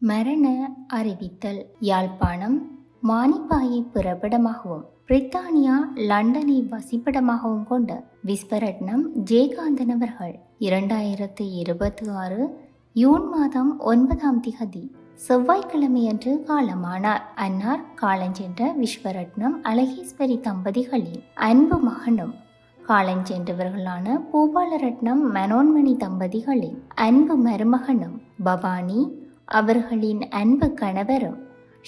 மரண அறிவித்தல். யாழ்ப்பாணம் மானிப்பாயை பிறப்பிடமாகவும் பிரித்தானியா லண்டனை வசிப்பிடமாகவும் கொண்ட விஸ்வரட்னம் ஜெயகாந்தன் அவர்கள் 2026 யூன் மாதம் 9ஆம் திகதி செவ்வாய்க்கிழமையன்று காலமானார். அன்னார் காலஞ்சென்ற விஸ்வரட்னம் அழகேஸ்வரி தம்பதிகளின் அன்பு மகனும் காலஞ்சென்றவர்களான பூபாலரட்னம் மனோன்மணி தம்பதிகளின் அன்பு மருமகனும் பவானி அவர்களின் அன்பு கணவரும்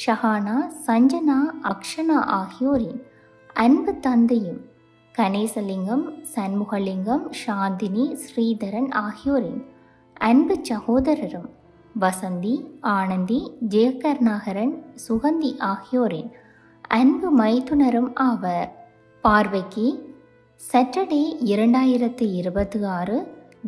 ஷஹானா சஞ்சனா அக்ஷனா ஆகியோரின் அன்பு தந்தையும் கணேசலிங்கம் சண்முகலிங்கம் சாந்தினி ஸ்ரீதரன் ஆகியோரின் அன்பு சகோதரரும் வசந்தி ஆனந்தி ஜெயகர்நாகரன் சுகந்தி ஆகியோரின் அன்பு மைத்துனரும் ஆவர். பார்வைக்கு சாட்டர்டே 2026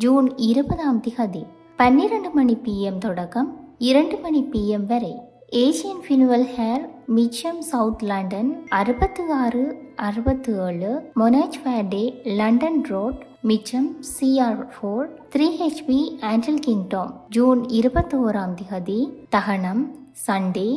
ஜூன் 20ஆம் திகதி 12 மணி PM தொடக்கம் 2 மணி PM வரை ஏசியன் ஃபினுவல் ஹேர் மிச்சம் south London 6667 மொனாஜ் Faraday London road மிச்சம் CR4 3HP ஆண்டல் கிங்டம். ஜூன் 21ஆம் திகதி தகனம் சண்டே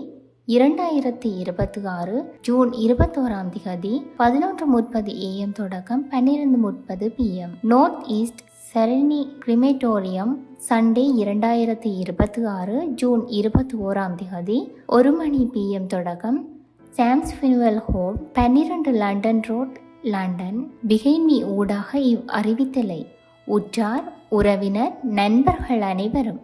2026 ஜூன் 21ஆம் திகதி 11:30 AM தொடக்கம் 12:30 PM north east Surrey crematorium Sunday 2026 June 21ஆம் திகதி 1 மணி PM தொடக்கம் Sam's funeral home 12 London road London. பிகைன்மி ஊடாக இவ் அறிவித்தலை உற்றார் உறவினர் நண்பர்கள் அனைவரும்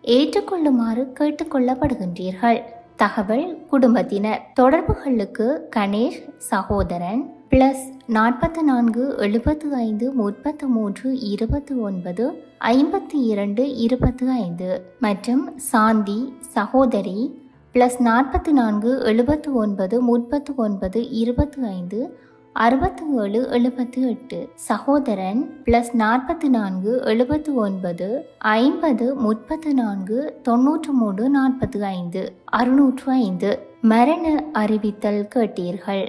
ஏற்றுக்கொள்ளுமாறு கேட்டுக்கொள்ளப்படுகின்றீர்கள். தகவல் குடும்பத்தினர் தொடர்புகளுக்கு கணேஷ் சகோதரன் +44 75 33 29 52 25 மற்றும் சாந்தி சகோதரி +44 79 39 25 67 78 சகோதரன் +44 79 50 34 93 45 605. மரண அறிவித்தல் கேட்டீர்கள்.